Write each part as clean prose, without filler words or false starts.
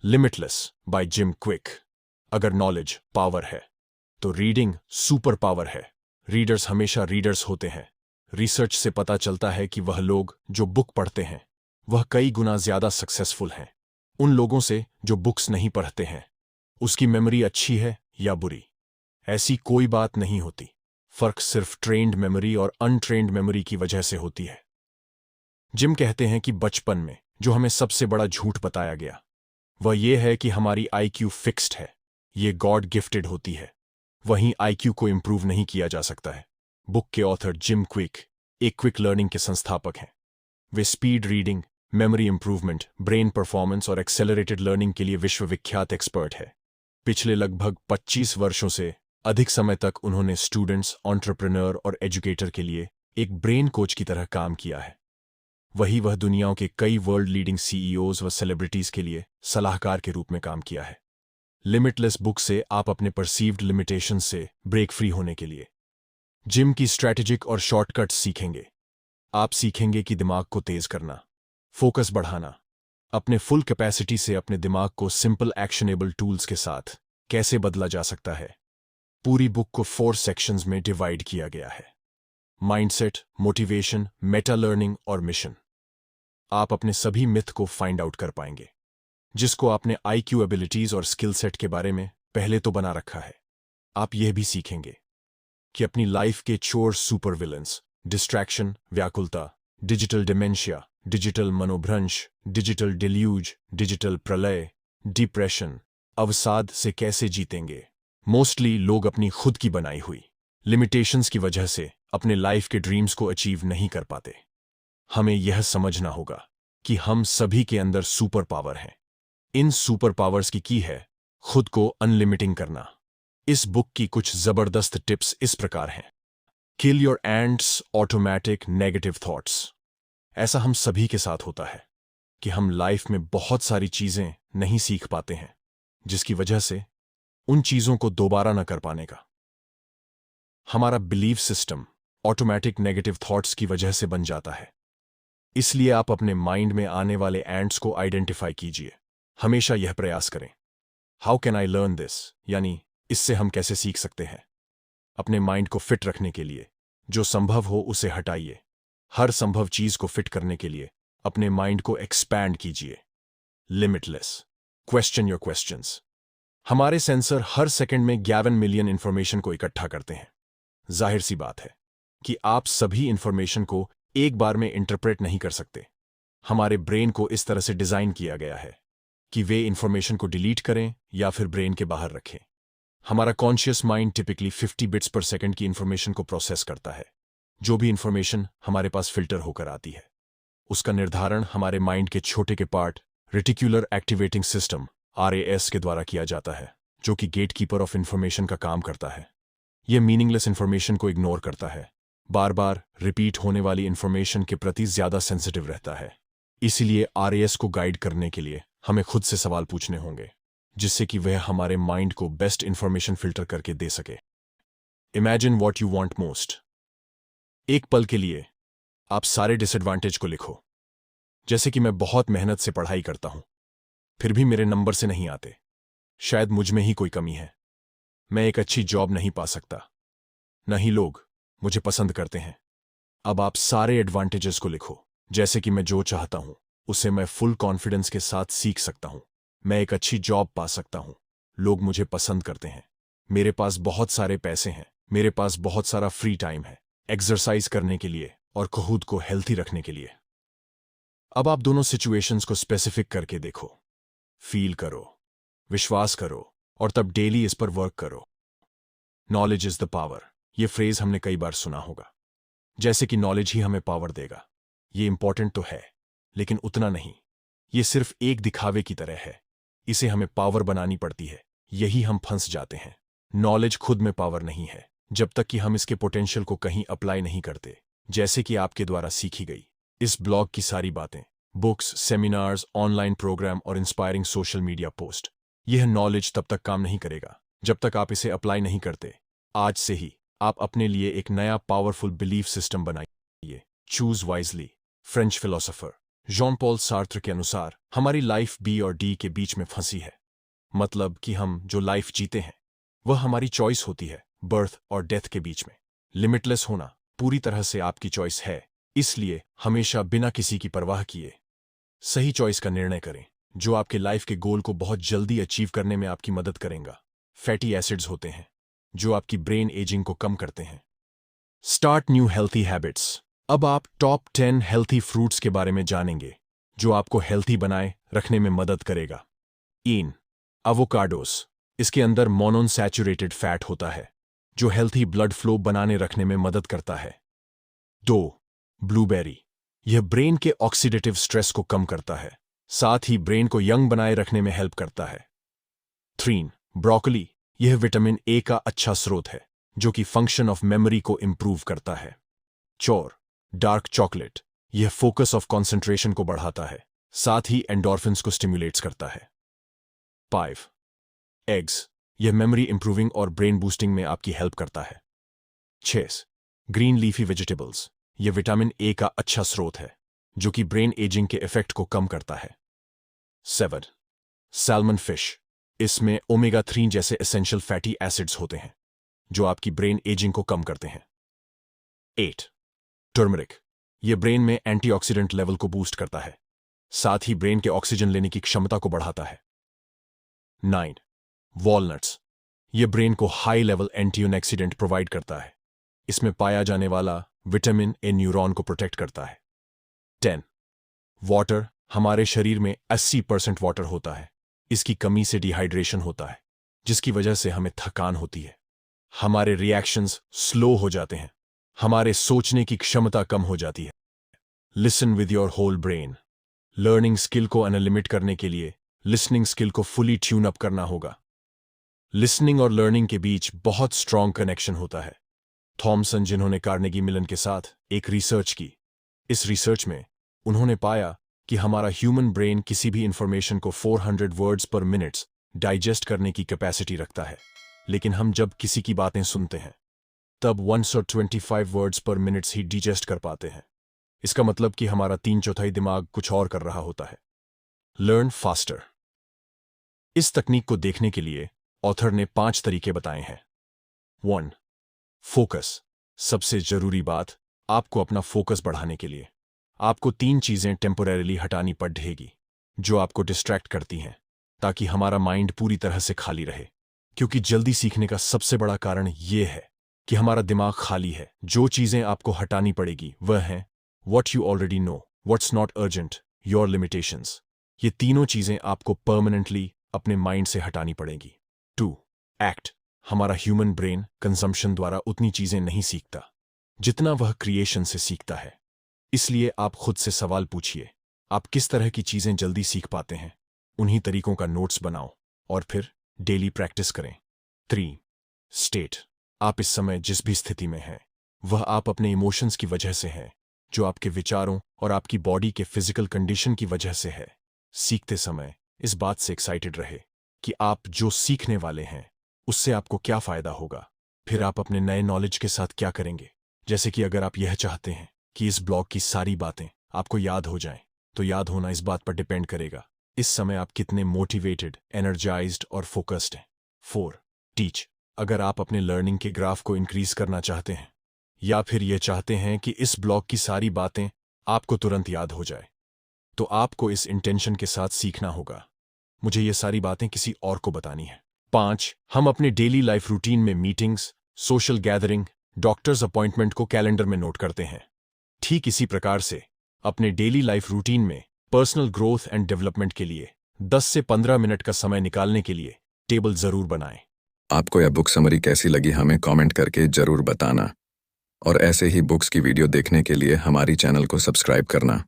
Limitless by Jim Kwik. अगर knowledge power है तो रीडिंग सुपर पावर है। रीडर्स हमेशा रीडर्स होते हैं। रिसर्च से पता चलता है कि वह लोग जो बुक पढ़ते हैं वह कई गुना ज्यादा सक्सेसफुल हैं उन लोगों से जो बुक्स नहीं पढ़ते हैं। उसकी मेमोरी अच्छी है या बुरी, ऐसी कोई बात नहीं होती। फर्क सिर्फ ट्रेन्ड मेमोरी और अनट्रेन्ड मेमोरी की वजह से होती है। जिम कहते हैं कि बचपन में जो हमें सबसे बड़ा झूठ बताया गया वह यह है कि हमारी आईक्यू फिक्स्ड है, ये गॉड गिफ्टेड होती है। वहीं आईक्यू को इंप्रूव नहीं किया जा सकता है। बुक के ऑथर जिम क्विक एक क्विक लर्निंग के संस्थापक हैं। वे speed reading, memory improvement, brain performance और एक्सेलरेटेड लर्निंग के लिए विश्वविख्यात एक्सपर्ट है। पिछले लगभग 25 वर्षों से अधिक समय तक उन्होंने स्टूडेंट्स, एंटरप्रेन्योर और एजुकेटर के लिए एक ब्रेन कोच की तरह काम किया है। वह दुनियाओं के कई वर्ल्ड लीडिंग सीईओज व सेलिब्रिटीज के लिए सलाहकार के रूप में काम किया है। लिमिटलेस बुक से आप अपने परसीव्ड लिमिटेशन से ब्रेक फ्री होने के लिए जिम की स्ट्रैटेजिक और शॉर्टकट्स सीखेंगे। आप सीखेंगे कि दिमाग को तेज करना, फोकस बढ़ाना, अपने फुल कैपेसिटी से अपने दिमाग को सिंपल एक्शनेबल टूल्स के साथ कैसे बदला जा सकता है। पूरी बुक को 4 सेक्शंस में डिवाइड किया गया है: माइंडसेट, मोटिवेशन, मेटा लर्निंग और मिशन। आप अपने सभी मिथ को फाइंड आउट कर पाएंगे जिसको आपने आईक्यू एबिलिटीज और स्किल सेट के बारे में पहले तो बना रखा है। आप यह भी सीखेंगे कि अपनी लाइफ के चोर सुपर विलन्स, डिस्ट्रैक्शन, व्याकुलता, डिजिटल डिमेंशिया, डिजिटल मनोभ्रंश, डिजिटल डिल्यूज, डिजिटल प्रलय, डिप्रेशन, अवसाद से कैसे जीतेंगे। मोस्टली लोग अपनी खुद की बनाई हुई लिमिटेशंस की वजह से अपने लाइफ के ड्रीम्स को अचीव नहीं कर पाते। हमें यह समझना होगा कि हम सभी के अंदर सुपर पावर है। इन सुपर पावर्स की है खुद को अनलिमिटिंग करना। इस बुक की कुछ जबरदस्त टिप्स इस प्रकार हैं: kill your ends automatic negative thoughts. ऐसा हम सभी के साथ होता है कि हम लाइफ में बहुत सारी चीजें नहीं सीख पाते हैं जिसकी वजह से उन चीजों को दोबारा न कर पाने का हमारा belief system automatic negative thoughts की वजह से बन जाता है। इसलिए आप अपने माइंड में आने वाले एंड्स को आइडेंटिफाई कीजिए। हमेशा यह प्रयास करें, how can I learn this, यानी इससे हम कैसे सीख सकते हैं। अपने माइंड को फिट रखने के लिए जो संभव हो उसे हटाइए। हर संभव चीज को फिट करने के लिए अपने माइंड को एक्सपैंड कीजिए। Limitless, question your questions. हमारे सेंसर हर सेकंड में 11 मिलियन इंफॉर्मेशन को इकट्ठा करते हैं। जाहिर सी बात है कि आप सभी इंफॉर्मेशन को एक बार में इंटरप्रेट नहीं कर सकते। हमारे ब्रेन को इस तरह से डिजाइन किया गया है कि वे इंफॉर्मेशन को डिलीट करें या फिर ब्रेन के बाहर रखें। हमारा कॉन्शियस माइंड टिपिकली 50 बिट्स पर सेकंड की इंफॉर्मेशन को प्रोसेस करता है। जो भी इंफॉर्मेशन हमारे पास फिल्टर होकर आती है उसका निर्धारण हमारे माइंड के छोटे के part reticular activating system RAS के द्वारा किया जाता है, जो कि गेटकीपर ऑफ इंफॉर्मेशन का काम करता है। यह मीनिंगलेस इंफॉर्मेशन को इग्नोर करता है, बार बार रिपीट होने वाली इंफॉर्मेशन के प्रति ज्यादा सेंसिटिव रहता है। इसीलिए RAS को गाइड करने के लिए हमें खुद से सवाल पूछने होंगे जिससे कि वह हमारे माइंड को बेस्ट इंफॉर्मेशन फिल्टर करके दे सके। Imagine what you want most. एक पल के लिए आप सारे डिसएडवांटेज को लिखो, जैसे कि मैं बहुत मेहनत से पढ़ाई करता हूं फिर भी मेरे नंबर से नहीं आते। शायद मुझ में ही कोई कमी है। मैं एक अच्छी जॉब नहीं पा सकता, न ही लोग मुझे पसंद करते हैं। अब आप सारे एडवांटेजेस को लिखो, जैसे कि मैं जो चाहता हूं उसे मैं फुल कॉन्फिडेंस के साथ सीख सकता हूं। मैं एक अच्छी जॉब पा सकता हूं, लोग मुझे पसंद करते हैं, मेरे पास बहुत सारे पैसे हैं, मेरे पास बहुत सारा फ्री टाइम है एक्सरसाइज करने के लिए और खुद को हेल्थी रखने के लिए। अब आप दोनों सिचुएशंस को स्पेसिफिक करके देखो, फील करो, विश्वास करो और तब डेली इस पर वर्क करो। नॉलेज इज द पावर, यह फ्रेज हमने कई बार सुना होगा, जैसे कि नॉलेज ही हमें पावर देगा। ये इंपॉर्टेंट तो है लेकिन उतना नहीं। ये सिर्फ एक दिखावे की तरह है, इसे हमें पावर बनानी पड़ती है। यही हम फंस जाते हैं। नॉलेज खुद में पावर नहीं है जब तक कि हम इसके पोटेंशियल को कहीं अप्लाई नहीं करते, जैसे कि आपके द्वारा सीखी गई इस ब्लॉग की सारी बातें, बुक्स, सेमिनार्स, ऑनलाइन प्रोग्राम और इंस्पायरिंग सोशल मीडिया पोस्ट। यह नॉलेज तब तक काम नहीं करेगा जब तक आप इसे अप्लाई नहीं करते। आज से ही आप अपने लिए एक नया पावरफुल बिलीफ सिस्टम बनाइए। Choose wisely. French philosopher John Paul Sartre के अनुसार हमारी लाइफ बी और डी के बीच में फंसी है। मतलब कि हम जो लाइफ जीते हैं वह हमारी चॉइस होती है, बर्थ और डेथ के बीच में। लिमिटलेस होना पूरी तरह से आपकी चॉइस है, इसलिए हमेशा बिना किसी की परवाह किए सही चॉइस का निर्णय करें जो आपके लाइफ के गोल को बहुत जल्दी अचीव करने में आपकी मदद करेगा। फैटी एसिड्स होते हैं जो आपकी ब्रेन एजिंग को कम करते हैं। Start new healthy habits. अब आप टॉप 10 हेल्थी फ्रूट्स के बारे में जानेंगे जो आपको हेल्थी बनाए रखने में मदद करेगा। इन एवोकाडोस, इसके अंदर मोनोअनसैचुरेटेड फैट होता है जो हेल्थी ब्लड फ्लो बनाने रखने में मदद करता है। 2. ब्लूबेरी, यह ब्रेन के ऑक्सीडेटिव स्ट्रेस को कम करता है, साथ ही ब्रेन को यंग बनाए रखने में हेल्प करता है। 3. ब्रोकली, यह विटामिन ए का अच्छा स्रोत है जो कि फंक्शन ऑफ मेमोरी को इंप्रूव करता है। 4. डार्क चॉकलेट, यह फोकस ऑफ कंसंट्रेशन को बढ़ाता है, साथ ही एंडोर्फिन्स को स्टिमुलेट्स करता है। 5. एग्स, यह मेमोरी इंप्रूविंग और ब्रेन बूस्टिंग में आपकी हेल्प करता है। 6. ग्रीन लीफी वेजिटेबल्स, यह विटामिन ए का अच्छा स्रोत है जो कि ब्रेन एजिंग के इफेक्ट को कम करता है। 7. सैल्मन फिश, इसमें ओमेगा 3 जैसे एसेंशियल फैटी एसिड्स होते हैं जो आपकी ब्रेन एजिंग को कम करते हैं। 8. टर्मरिक, यह ब्रेन में एंटीऑक्सीडेंट लेवल को बूस्ट करता है, साथ ही ब्रेन के ऑक्सीजन लेने की क्षमता को बढ़ाता है। 9. वॉलनट्स, यह ब्रेन को हाई लेवल एंटीऑक्सीडेंट प्रोवाइड करता है, इसमें पाया जाने वाला विटामिन ए न्यूरॉन को प्रोटेक्ट करता है। 10. वाटर, हमारे शरीर में 80% वाटर होता है, इसकी कमी से डिहाइड्रेशन होता है जिसकी वजह से हमें थकान होती है, हमारे रिएक्शंस स्लो हो जाते हैं, हमारे सोचने की क्षमता कम हो जाती है। Listen with your whole brain, learning skill को अनलिमिट करने के लिए लिसनिंग स्किल को फुली ट्यून अप करना होगा। लिसनिंग और लर्निंग के बीच बहुत स्ट्रांग कनेक्शन होता है। थॉमसन, जिन्होंने कार्नेगी मिलन के साथ एक रिसर्च की, इस रिसर्च में उन्होंने पाया कि हमारा ह्यूमन ब्रेन किसी भी इंफॉर्मेशन को 400 वर्ड्स पर मिनट्स डाइजेस्ट करने की कैपेसिटी रखता है, लेकिन हम जब किसी की बातें सुनते हैं तब 125 वर्ड्स पर मिनट्स ही डिजेस्ट कर पाते हैं। इसका मतलब कि हमारा 3/4 दिमाग कुछ और कर रहा होता है। लर्न फास्टर, इस तकनीक को देखने के लिए ऑथर ने 5 तरीके बताए हैं। 1. फोकस, सबसे जरूरी बात, आपको अपना फोकस बढ़ाने के लिए आपको 3 चीजें टेम्पोरेरीली हटानी पड़ेगी जो आपको डिस्ट्रैक्ट करती हैं, ताकि हमारा माइंड पूरी तरह से खाली रहे। क्योंकि जल्दी सीखने का सबसे बड़ा कारण यह है कि हमारा दिमाग खाली है। जो चीजें आपको हटानी पड़ेगी वह हैं what you already know, what's not urgent, your limitations. ये तीनों चीजें आपको परमानेंटली अपने माइंड से हटानी पड़ेगी। 2. एक्ट, हमारा ह्यूमन ब्रेन कंजम्पशन द्वारा उतनी चीजें नहीं सीखता जितना वह क्रिएशन से सीखता है, इसलिए आप खुद से सवाल पूछिए, आप किस तरह की चीजें जल्दी सीख पाते हैं। उन्हीं तरीकों का नोट्स बनाओ और फिर डेली प्रैक्टिस करें। 3. स्टेट, आप इस समय जिस भी स्थिति में हैं वह आप अपने इमोशंस की वजह से है, जो आपके विचारों और आपकी बॉडी के फिजिकल कंडीशन की वजह से है। सीखते समय इस बात से एक्साइटेड रहे कि आप जो सीखने वाले हैं उससे आपको क्या फायदा होगा, फिर आप अपने नए नॉलेज के साथ क्या करेंगे। जैसे कि अगर आप यह चाहते हैं कि इस ब्लॉग की सारी बातें आपको याद हो जाएं, तो याद होना इस बात पर डिपेंड करेगा इस समय आप कितने मोटिवेटेड, एनर्जाइज्ड और फोकस्ड हैं। 4. टीच, अगर आप अपने लर्निंग के ग्राफ को इंक्रीज करना चाहते हैं या फिर यह चाहते हैं कि इस ब्लॉग की सारी बातें आपको तुरंत याद हो जाए, तो आपको इस इंटेंशन के साथ सीखना होगा, मुझे ये सारी बातें किसी और को बतानी है। 5. हम अपने डेली लाइफ रूटीन में meetings, social gathering, doctors appointment को कैलेंडर में नोट करते हैं। ठीक इसी प्रकार से अपने डेली लाइफ रूटीन में पर्सनल ग्रोथ एंड डेवलपमेंट के लिए 10 से 15 मिनट का समय निकालने के लिए टेबल जरूर बनाएं। आपको यह बुक समरी कैसी लगी हमें कमेंट करके जरूर बताना, और ऐसे ही बुक्स की वीडियो देखने के लिए हमारी चैनल को सब्सक्राइब करना।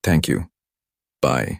Thank you. बाय।